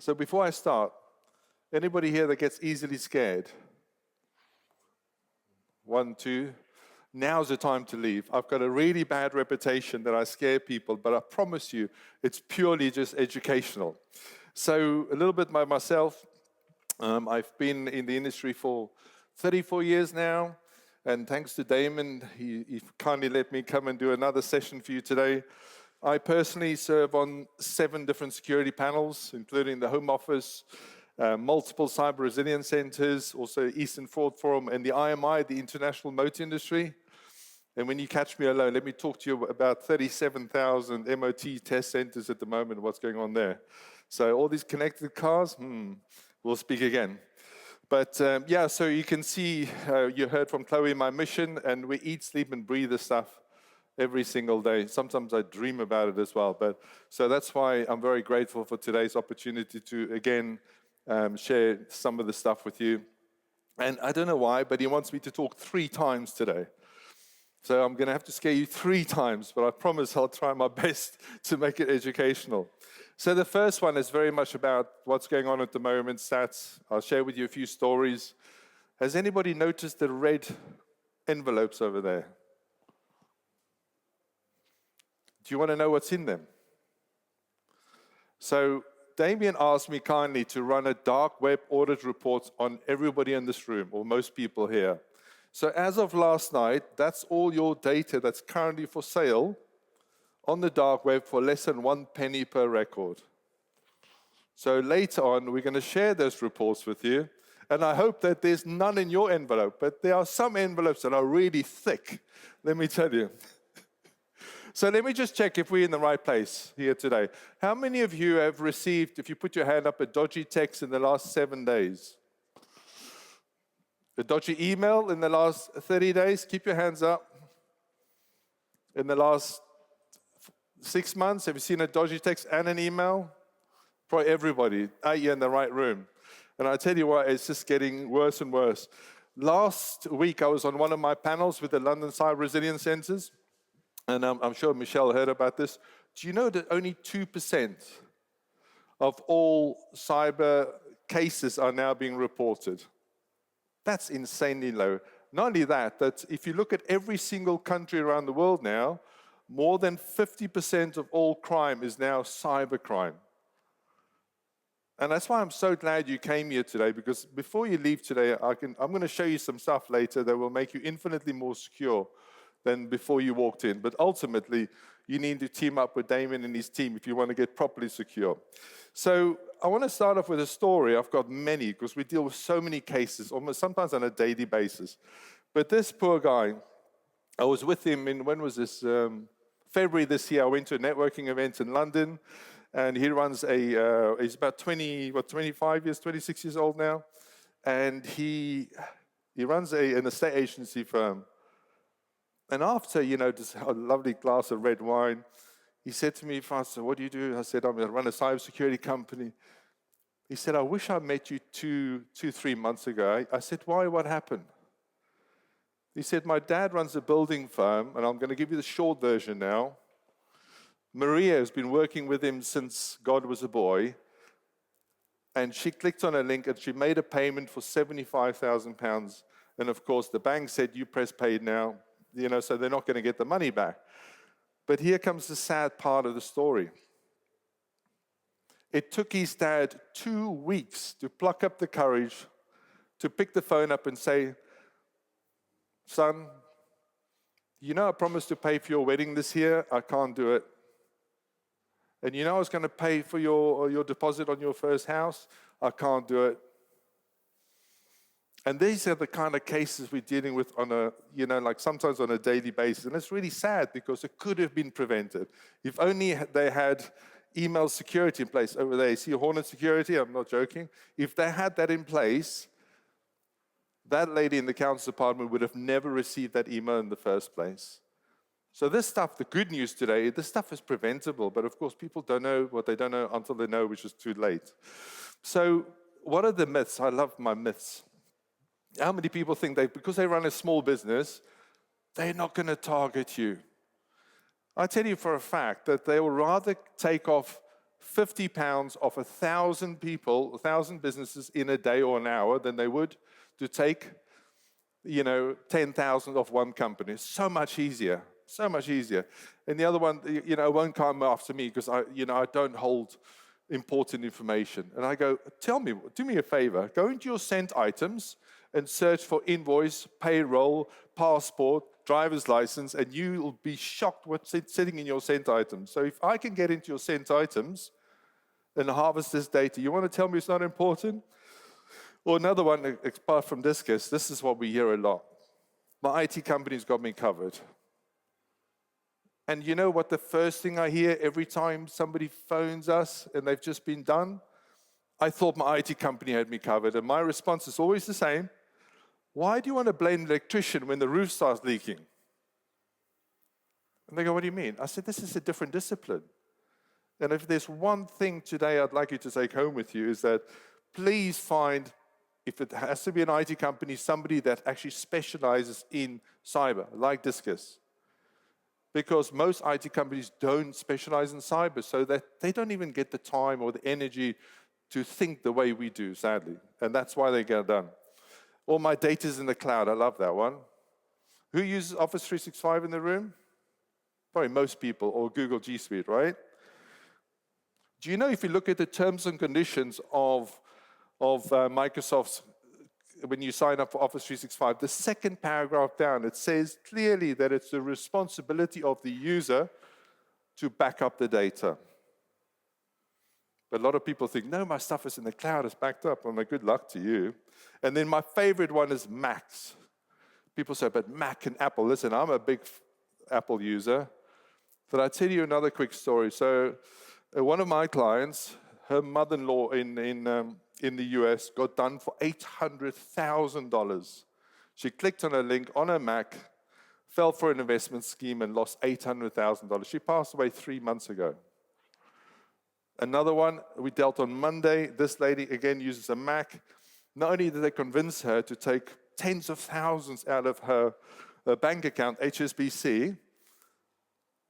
So before I start, anybody here that gets easily scared? 1, 2. Now's the time to leave. I've got a really bad reputation that I scare people, but I promise you, it's purely just educational. So a little bit by myself. I've been in the industry for 34 years now, and thanks to Damon, he kindly let me come and do another session for you today. I personally serve on 7 different security panels, including the Home Office, multiple cyber resilience centers, also Eastern Fraud Forum, and the IMI, the International Motor Industry. And when you catch me alone, let me talk to you about 37,000 MOT test centers at the moment, what's going on there. So all these connected cars, we'll speak again. But yeah, so you can see, you heard from Chloe, my mission, and we eat, sleep, and breathe this stuff every single day. Sometimes I dream about it as well. But so that's why I'm very grateful for today's opportunity to, again, share some of the stuff with you. And I don't know why, but he wants me to talk 3 times today. So I'm going to have to scare you 3 times, but I promise I'll try my best to make it educational. So the first one is very much about what's going on at the moment, stats. I'll share with you a few stories. Has anybody noticed the red envelopes over there? Do you want to know what's in them? So Damien asked me kindly to run a dark web audit report on everybody in this room, or most people here. So as of last night, that's all your data that's currently for sale on the dark web for less than 1 penny per record. So later on, we're going to share those reports with you. And I hope that there's none in your envelope, but there are some envelopes that are really thick, let me tell you. So let me just check if we're in the right place here today. How many of you have received, if you put your hand up, a dodgy text in the last 7 days? A dodgy email in the last 30 days? Keep your hands up. In the last 6 months, have you seen a dodgy text and an email? Probably everybody. You're in the right room. And I tell you what, it's just getting worse and worse. Last week, I was on one of my panels with the London Cyber Resilience Centers. And I'm sure Michelle heard about this. Do you know that only 2% of all cyber cases are now being reported? That's insanely low. Not only that, that if you look at every single country around the world now, more than 50% of all crime is now cybercrime. And that's why I'm so glad you came here today, because before you leave today, I'm going to show you some stuff later that will make you infinitely more secure than before you walked in. But ultimately, you need to team up with Damien and his team if you want to get properly secure. So I want to start off with a story. I've got many, because we deal with so many cases, almost sometimes on a daily basis. But this poor guy, I was with him in, when was this? February this year. I went to a networking event in London, and he runs he's about 25 years, 26 years old now. And he runs an estate agency firm. And after, just a lovely glass of red wine, he said to me, "Pastor, what do you do?" I said, "I'm going to run a cybersecurity company." He said, "I wish I met you 3 months ago." I said, "Why? What happened?" He said, "My dad runs a building firm, and I'm going to give you the short version now. Maria has been working with him since God was a boy, and she clicked on a link, and she made a payment for £75,000. And of course, the bank said, 'You press paid now.' So they're not going to get the money back." But here comes the sad part of the story. It took his dad 2 weeks to pluck up the courage to pick the phone up and say, "Son, I promised to pay for your wedding this year. I can't do it. And I was going to pay for your deposit on your first house. I can't do it." And these are the kind of cases we're dealing with on like sometimes on a daily basis. And it's really sad, because it could have been prevented. If only they had email security in place over there. You see Hornet security? I'm not joking. If they had that in place, that lady in the accounts department would have never received that email in the first place. So this stuff, the good news today, this stuff is preventable. But of course, people don't know what they don't know until they know, which is too late. So what are the myths? I love my myths. How many people think because they run a small business, they're not going to target you? I tell you for a fact that they will rather take off £50 off 1,000 people, 1,000 businesses in a day or an hour than they would to take, 10,000 off one company. It's so much easier, so much easier. And the other one, won't come after me because I don't hold important information. And I go, do me a favor, go into your sent items and search for invoice, payroll, passport, driver's license, and you'll be shocked what's sitting in your sent items. So if I can get into your sent items and harvest this data, you want to tell me it's not important? Or another one, apart from Discus, this is what we hear a lot. My IT company's got me covered. And you know what the first thing I hear every time somebody phones us and they've just been done? I thought my IT company had me covered. And my response is always the same. Why do you want to blame the electrician when the roof starts leaking? And they go, what do you mean? I said, this is a different discipline. And if there's one thing today I'd like you to take home with you is that please find, if it has to be an IT company, somebody that actually specializes in cyber, like Discus. Because most IT companies don't specialize in cyber, so that they don't even get the time or the energy to think the way we do, sadly. And that's why they get done. All my data's in the cloud. I love that one. Who uses Office 365 in the room? Probably most people, or Google G Suite, right? Do you know if you look at the terms and conditions of Microsoft's, when you sign up for Office 365, the second paragraph down, it says clearly that it's the responsibility of the user to back up the data. But a lot of people think, no, my stuff is in the cloud, it's backed up. I'm like, good luck to you. And then my favorite one is Macs. People say, but Mac and Apple. Listen, I'm a big Apple user. But I'll tell you another quick story. So one of my clients, her mother-in-law in the US got done for $800,000. She clicked on a link on her Mac, fell for an investment scheme and lost $800,000. She passed away 3 months ago. Another one we dealt on Monday. This lady, again, uses a Mac. Not only did they convince her to take tens of thousands out of her bank account, HSBC,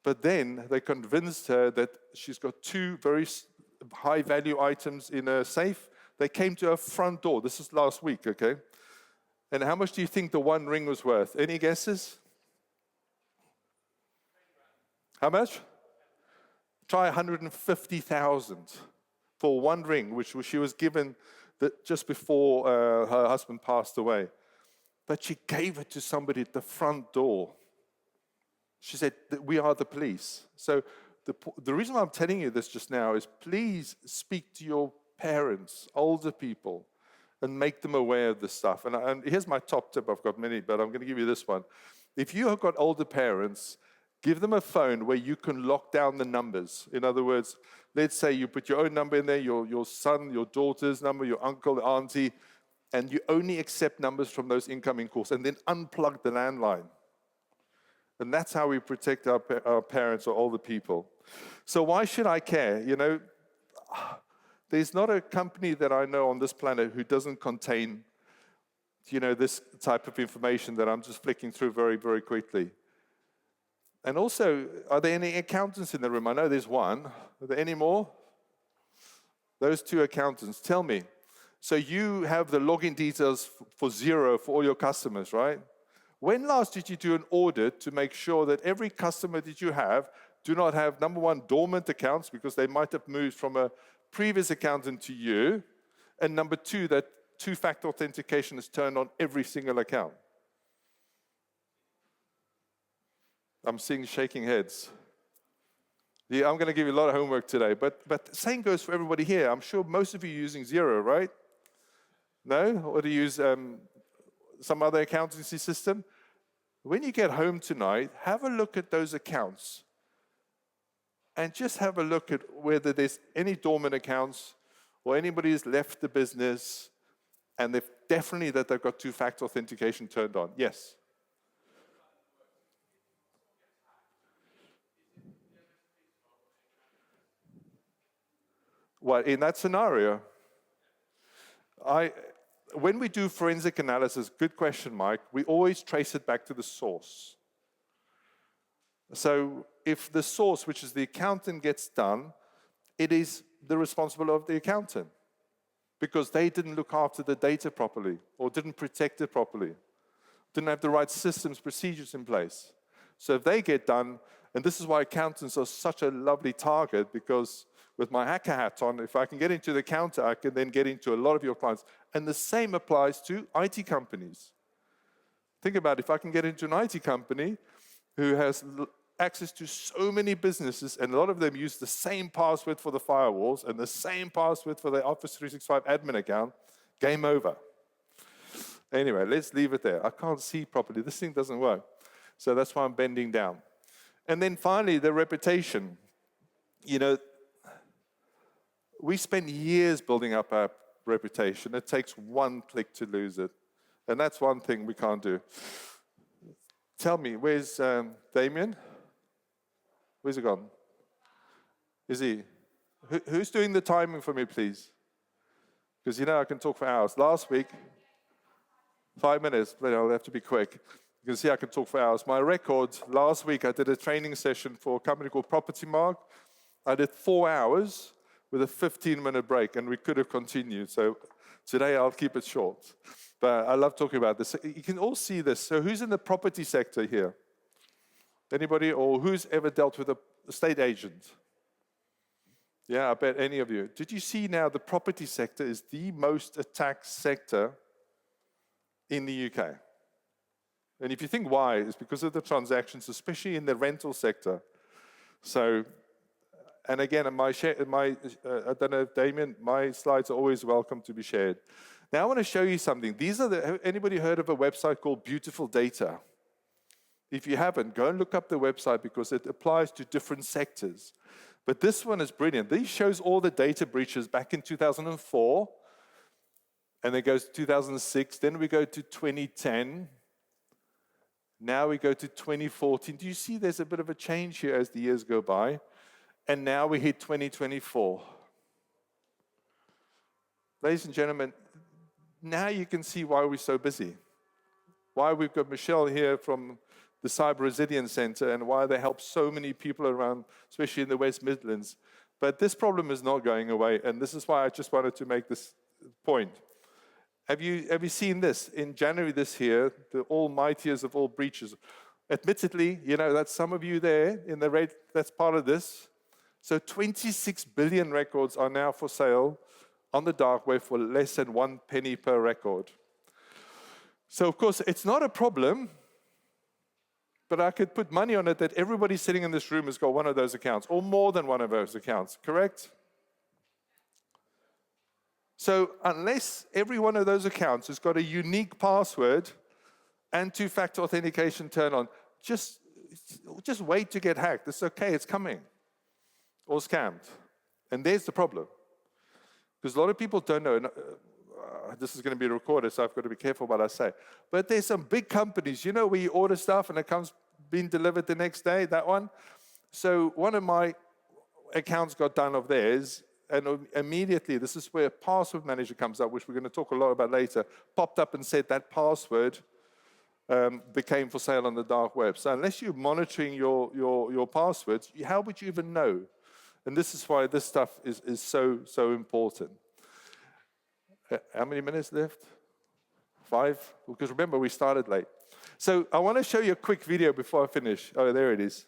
but then they convinced her that she's got 2 very high-value items in her safe. They came to her front door. This is last week, okay? And how much do you think the one ring was worth? Any guesses? How much? Try 150,000 for one ring, which she was given just before her husband passed away. But she gave it to somebody at the front door. She said, we are the police. So the reason why I'm telling you this just now is please speak to your parents, older people, and make them aware of this stuff. And here's my top tip. I've got many, but I'm going to give you this one. If you have got older parents, give them a phone where you can lock down the numbers. In other words, let's say you put your own number in there, your son, your daughter's number, your uncle, auntie, and you only accept numbers from those incoming calls, and then unplug the landline. And that's how we protect our parents or older people. So why should I care? There's not a company that I know on this planet who doesn't contain, this type of information that I'm just flicking through very, very quickly. And also, are there any accountants in the room? I know there's one. Are there any more? Those 2 accountants. Tell me. So you have the login details for Xero for all your customers, right? When last did you do an audit to make sure that every customer that you have do not have, number one, dormant accounts because they might have moved from a previous accountant to you, and number 2, that 2-factor authentication is turned on every single account? I'm seeing shaking heads. Yeah, I'm going to give you a lot of homework today, but same goes for everybody here. I'm sure most of you are using Xero, right? No? Or do you use some other accountancy system? When you get home tonight, have a look at those accounts and just have a look at whether there's any dormant accounts or anybody has left the business and they've definitely that they've got 2-factor authentication turned on. Yes? Well, in that scenario, when we do forensic analysis, good question, Mike, we always trace it back to the source. So if the source, which is the accountant, gets done, it is the responsibility of the accountant because they didn't look after the data properly or didn't protect it properly, didn't have the right systems, procedures in place. So if they get done, and this is why accountants are such a lovely target, because with my hacker hat on, if I can get into the counter, I can then get into a lot of your clients. And the same applies to IT companies. Think about it, if I can get into an IT company who has access to so many businesses, and a lot of them use the same password for the firewalls and the same password for their Office 365 admin account, game over. Anyway, let's leave it there. I can't see properly. This thing doesn't work. So that's why I'm bending down. And then finally, the reputation. You know, we spend years building up our reputation. It takes one click to lose it. And that's one thing we can't do. Tell me, where's Damien? Where's he gone? Is he? Who's doing the timing for me, please? Because you know I can talk for hours. Last week, 5 minutes, but I'll have to be quick. You can see I can talk for hours. My record, last week I did a training session for a company called Property Mark. I did 4 hours with a 15-minute break, and we could have continued. So today I'll keep it short. But I love talking about this. You can all see this. So who's in the property sector here? Anybody? Or who's ever dealt with a estate agent? Yeah, I bet any of you. Did you see now the property sector is the most attacked sector in the UK? And if you think why, it's because of the transactions, especially in the rental sector. So, and again, I don't know, Damien, my slides are always welcome to be shared. Now I want to show you something. Anybody heard of a website called Beautiful Data? If you haven't, go and look up the website because it applies to different sectors. But this one is brilliant. This shows all the data breaches back in 2004, and it goes to 2006. Then we go to 2010. Now we go to 2014. Do you see there's a bit of a change here as the years go by? And now we hit 2024. Ladies and gentlemen, now you can see why we're so busy. Why we've got Michelle here from the Cyber Resilience Center and why they help so many people around, especially in the West Midlands. But this problem is not going away, and this is why I just wanted to make this point. Have you seen this? In January this year, the almightiest of all breaches. Admittedly, you know, that's some of you there in the red, that's part of this. So 26 billion records are now for sale on the dark web for less than 1 penny per record. So of course, it's not a problem, but I could put money on it that everybody sitting in this room has got one of those accounts, or more than one of those accounts, correct? So unless every one of those accounts has got a unique password and two-factor authentication turned on, just wait to get hacked. It's okay, it's coming. Or scammed. And there's the problem. Because a lot of people don't know, this is going to be recorded, so I've got to be careful what I say. But there's some big companies, you know, where you order stuff and it comes being delivered the next day, that one. So one of my accounts got done of theirs, and immediately, this is where a password manager comes up, which we're going to talk a lot about later, popped up and said that password became for sale on the dark web. So unless you're monitoring your passwords, how would you even know? And this is why this stuff is so important. How many minutes left? 5? Because remember, we started late. So I want to show you a quick video before I finish. Oh, there it is.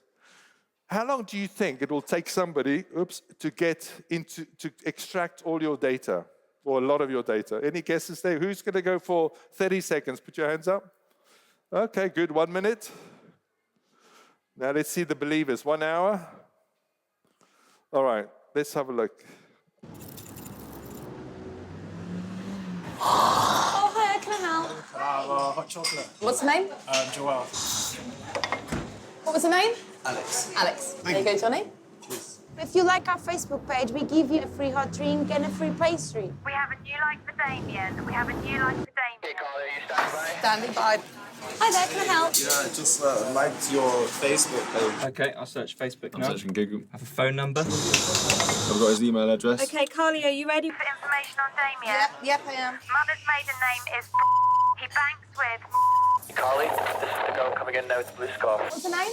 How long do you think it will take somebody, to extract all your data, or a lot of your data? Any guesses there? Who's going to go for 30 seconds? Put your hands up. Okay, good. 1 minute. Now let's see the believers. 1 hour. All right, let's have a look. Oh, hi, can I help? Hot chocolate. What's the name? Joelle. What was the name? Alex. Alex. There you go, Johnny. Cheers. If you like our Facebook page, we give you a free hot drink and a free pastry. We have a new like for Damien. We have a new like for Damien. Hey, Carly, are you standing by? Standing by. Hi there, can I help? Yeah, I just liked your Facebook page. Okay, I'll search Facebook now. I'm searching Google. Have a phone number. I've got his email address. Okay, Carly, are you ready? For information on Damien. Yep, I am. Mother's maiden name is he banks with Carly, this is the goal coming in now with the blue scarf. What's the name?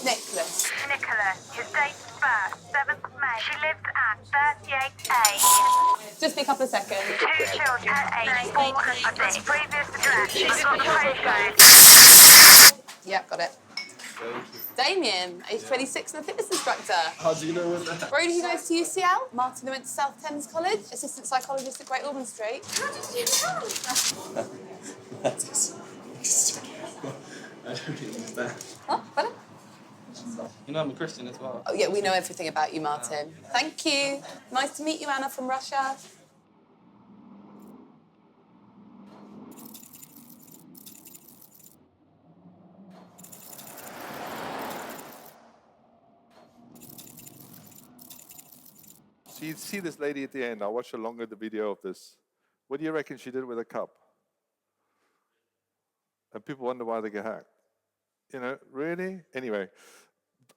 Nicholas. Nicholas. His date of birth, 7th May She lives at 38A. Just be a couple of seconds. 2 children, aged 4 and 6. Previous address. I've got the postcode. Yep, got it. Damien, age 26 and a fitness instructor. How do you know what that? Brody, who goes to UCL. Martin, who went to South Thames College. Assistant psychologist at Great Ormond Street. How did you know? That is. I don't understand. Oh, better? You know I'm a Christian as well. Oh, yeah, we know everything about you, Martin. Thank you. Nice to meet you, Anna from Russia. So you see this lady at the end. I watched the video of this. What do you reckon she did with a cup? And people wonder why they get hacked. You know, really? Anyway,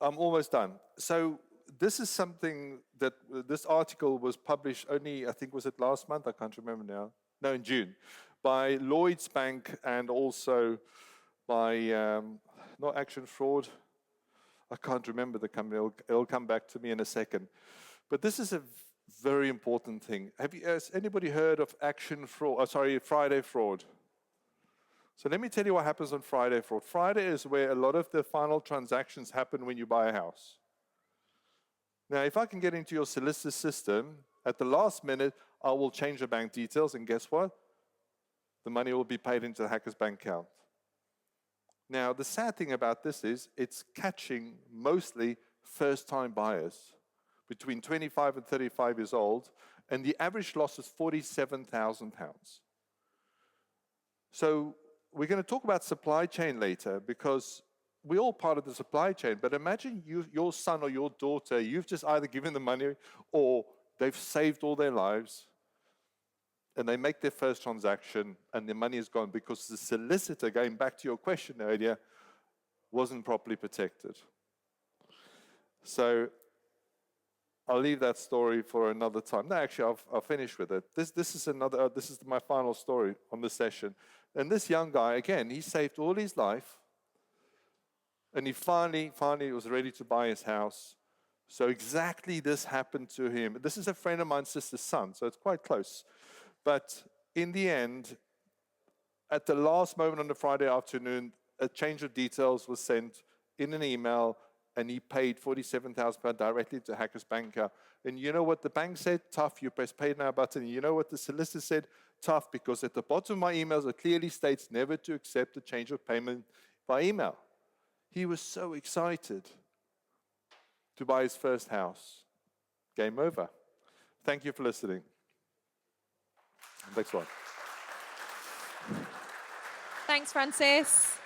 I'm almost done. So this is something that this article was published only, I think, was it last month? I can't remember now. No, in June, by Lloyds Bank and also by, not Action Fraud. I can't remember the company. It'll come back to me in a second. But this is a very important thing. Has anybody heard of Friday fraud? So let me tell you what happens on Friday fraud. Friday is where a lot of the final transactions happen when you buy a house. Now, if I can get into your solicitor system, at the last minute, I will change the bank details, and guess what? The money will be paid into the hacker's bank account. Now, the sad thing about this is it's catching mostly first-time buyers between 25 and 35 years old, and the average loss is £47,000. So we're going to talk about supply chain later because we're all part of the supply chain, but imagine your son or your daughter, you've just either given them money or they've saved all their lives and they make their first transaction and their money is gone because the solicitor, going back to your question earlier, wasn't properly protected. So I'll leave that story for another time. No, actually, I'll finish with it. This is my final story on this session. And this young guy, again, he saved all his life, and he finally was ready to buy his house. So exactly this happened to him. This is a friend of mine's sister's son, so it's quite close. But in the end, at the last moment on the Friday afternoon, a change of details was sent in an email, and he paid £47,000 directly to hacker's bank account. And you know what the bank said? Tough, you press pay now button. And you know what the solicitor said? Tough, because at the bottom of my emails, it clearly states never to accept a change of payment by email. He was so excited to buy his first house. Game over. Thank you for listening. Next one. Thanks, Francis.